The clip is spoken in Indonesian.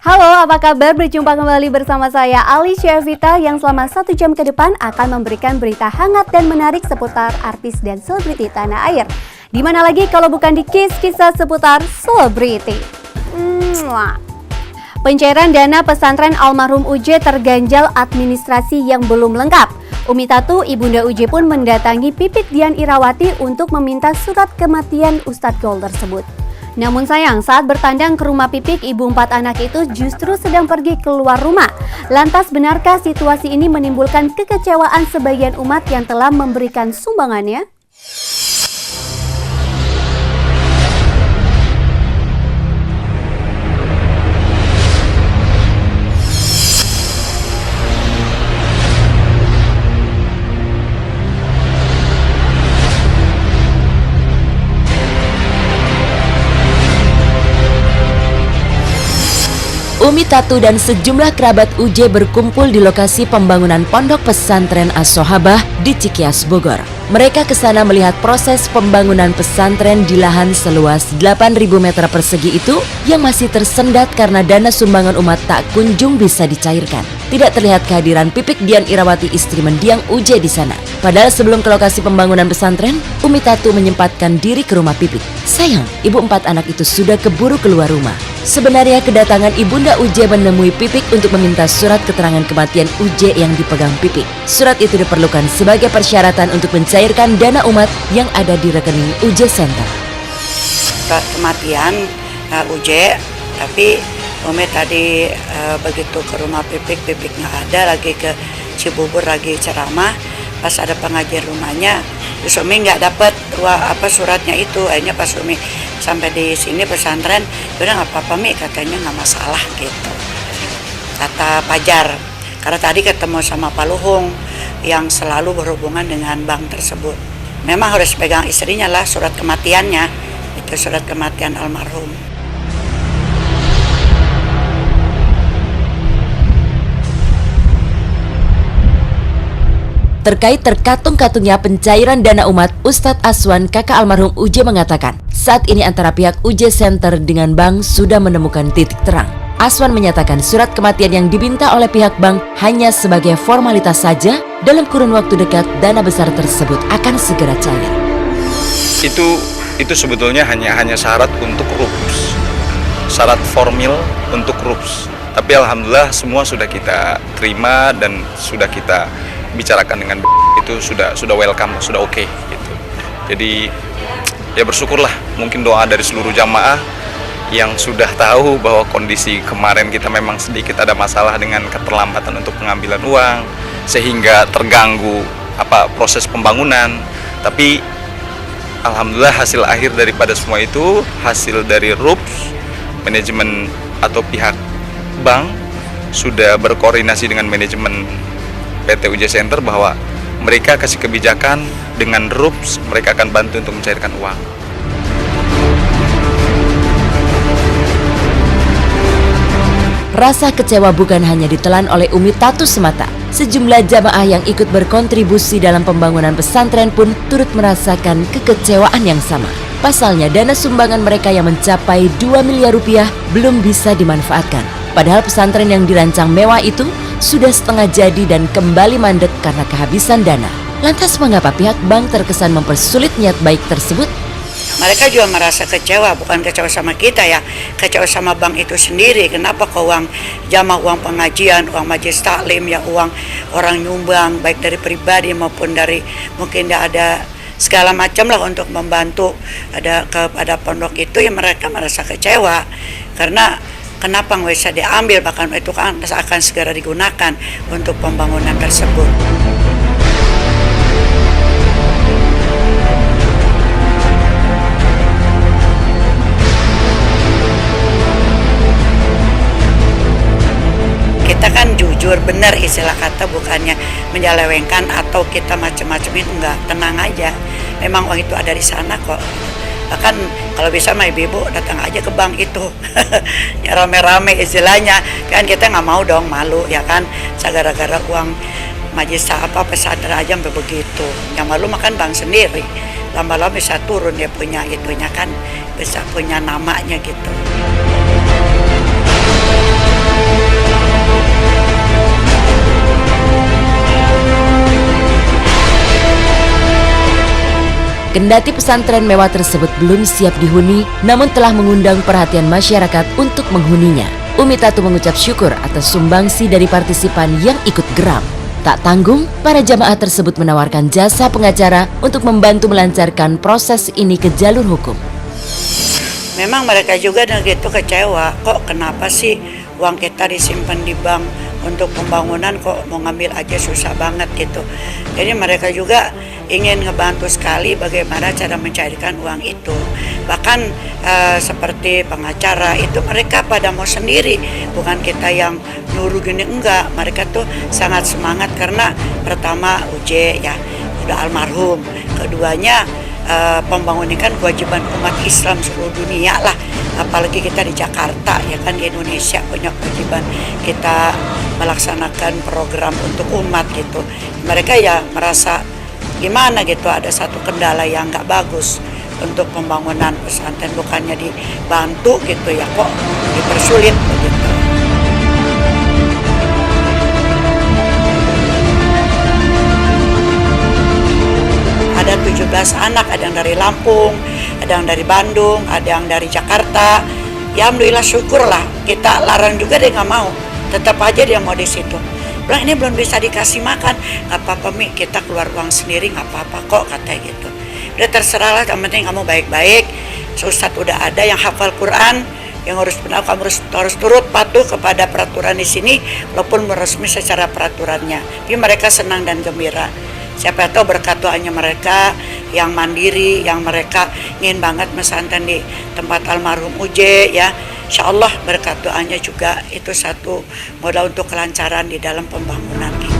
Halo, apa kabar? Berjumpa kembali bersama saya Alicia Vita yang selama 1 jam ke depan akan memberikan berita hangat dan menarik seputar artis dan selebriti tanah air. Di mana lagi kalau bukan di kisah seputar selebriti. Pencairan dana pesantren almarhum UJ terganjal administrasi yang belum lengkap. Umi Tatu, ibunda UJ pun mendatangi Pipit Dian Irawati untuk meminta surat kematian Ustadz Gol tersebut. Namun sayang, saat bertandang ke rumah Pipik, ibu 4 anak itu justru sedang pergi keluar rumah. Lantas benarkah situasi ini menimbulkan kekecewaan sebagian umat yang telah memberikan sumbangannya? Umi Tatu dan sejumlah kerabat UJ berkumpul di lokasi pembangunan pondok pesantren As-Sohabah di Cikias, Bogor. Mereka ke sana melihat proses pembangunan pesantren di lahan seluas 8.000 meter persegi itu yang masih tersendat karena dana sumbangan umat tak kunjung bisa dicairkan. Tidak terlihat kehadiran Pipik Dian Irawati, istri mendiang UJ di sana. Padahal sebelum ke lokasi pembangunan pesantren, Umi Tatu menyempatkan diri ke rumah Pipik. Sayang, ibu 4 anak itu sudah keburu keluar rumah. Sebenarnya kedatangan ibunda UJ menemui Pipik untuk meminta surat keterangan kematian UJ yang dipegang Pipik. Surat itu diperlukan sebagai persyaratan untuk mencairkan dana umat yang ada di rekening UJ Center. Surat kematian UJ, tapi Umi tadi begitu ke rumah Pipik nggak ada, lagi ke Cibubur lagi ceramah, pas ada pengajian rumahnya, terus Umi nggak dapat suratnya itu. Akhirnya pas Umi sampai di sini pesantren, udah nggak apa-apa Mi, katanya nggak masalah gitu, kata Pajar. Karena tadi ketemu sama Pak Luhung yang selalu berhubungan dengan bank tersebut. Memang harus pegang istrinya lah surat kematiannya, itu surat kematian almarhum. Terkait terkatung-katungnya pencairan dana umat, Ustadz Aswan, kakak almarhum UJ mengatakan, saat ini antara pihak UJ Center dengan bank sudah menemukan titik terang. Aswan menyatakan surat kematian yang diminta oleh pihak bank hanya sebagai formalitas saja. Dalam kurun waktu dekat, dana besar tersebut akan segera cair. Itu sebetulnya hanya syarat untuk RUPS, syarat formil untuk RUPS. Tapi alhamdulillah semua sudah kita terima dan sudah kita bicarakan dengan itu, sudah welcome, sudah oke gitu. Jadi ya bersyukurlah, mungkin doa dari seluruh jamaah yang sudah tahu bahwa kondisi kemarin kita memang sedikit ada masalah dengan keterlambatan untuk pengambilan uang sehingga terganggu proses pembangunan. Tapi alhamdulillah hasil akhir daripada semua itu, hasil dari RUPS, manajemen atau pihak bank sudah berkoordinasi dengan manajemen PT UJ Center bahwa mereka kasih kebijakan dengan RUPS, mereka akan bantu untuk mencairkan uang. Rasa kecewa bukan hanya ditelan oleh Umi Tatu semata. Sejumlah jamaah yang ikut berkontribusi dalam pembangunan pesantren pun turut merasakan kekecewaan yang sama. Pasalnya dana sumbangan mereka yang mencapai 2 miliar rupiah belum bisa dimanfaatkan. Padahal pesantren yang dirancang mewah itu sudah setengah jadi dan kembali mandek karena kehabisan dana. Lantas mengapa pihak bank terkesan mempersulit niat baik tersebut? Mereka juga merasa kecewa, bukan kecewa sama kita ya, kecewa sama bank itu sendiri. Kenapa kok uang jamaah, uang pengajian, uang majelis taklim, ya uang orang nyumbang, baik dari pribadi maupun dari mungkin ada segala macam lah untuk membantu kepada pondok itu, ya mereka merasa kecewa karena kenapa nggak bisa diambil, bahkan itu kan akan segera digunakan untuk pembangunan tersebut. Kita kan jujur, benar istilah kata, bukannya menyelewengkan atau kita macam-macam, itu enggak, tenang aja. Memang uang itu ada di sana kok. Bahkan kalau bisa mah ibu datang aja ke bank itu ya rame-rame istilahnya, kan kita nggak mau dong, malu ya kan, gara-gara uang majelis pesantren aja sampai begitu. Yang malu makan bank sendiri, lama-lama bisa turun dia punya itunya kan, bisa punya namanya gitu. Kendati pesantren mewah tersebut belum siap dihuni, namun telah mengundang perhatian masyarakat untuk menghuninya. Umi Tatu mengucap syukur atas sumbangsi dari partisipan yang ikut geram. Tak tanggung, para jamaah tersebut menawarkan jasa pengacara untuk membantu melancarkan proses ini ke jalur hukum. Memang mereka juga gitu kecewa, kok kenapa sih uang kita disimpan di bank untuk pembangunan kok mau ngambil aja susah banget gitu. Jadi mereka juga ingin ngebantu sekali bagaimana cara mencairkan uang itu. Bahkan seperti pengacara itu mereka pada mau sendiri, bukan kita yang nyuruh gini, enggak. Mereka tuh sangat semangat karena pertama UJ ya udah almarhum, keduanya pembangunan kan kewajiban umat Islam seluruh dunia lah, apalagi kita di Jakarta ya kan, di Indonesia punya kewajiban kita melaksanakan program untuk umat gitu. Mereka ya merasa gimana gitu, ada satu kendala yang nggak bagus untuk pembangunan pesantren, bukannya dibantu gitu ya, kok dipersulit begitu. Ada 17 anak, ada yang dari Lampung, ada yang dari Bandung, ada yang dari Jakarta. Ya alhamdulillah syukurlah, kita larang juga dia nggak mau, tetap aja dia mau di situ. Bilang ini belum bisa dikasih makan, nggak apa-apa Mi, kita keluar uang sendiri nggak apa-apa kok, katanya gitu. Udah terserah lah, yang penting kamu baik-baik. Ustadz udah ada yang hafal Quran, yang harus benar, kamu harus turut patuh kepada peraturan di sini, walaupun resmi secara peraturannya. Tapi mereka senang dan gembira. Siapa tahu berkat doanya mereka yang mandiri, yang mereka ingin banget pesantren di tempat almarhum UJ ya. Insya Allah berkat doanya juga itu satu modal untuk kelancaran di dalam pembangunan kita.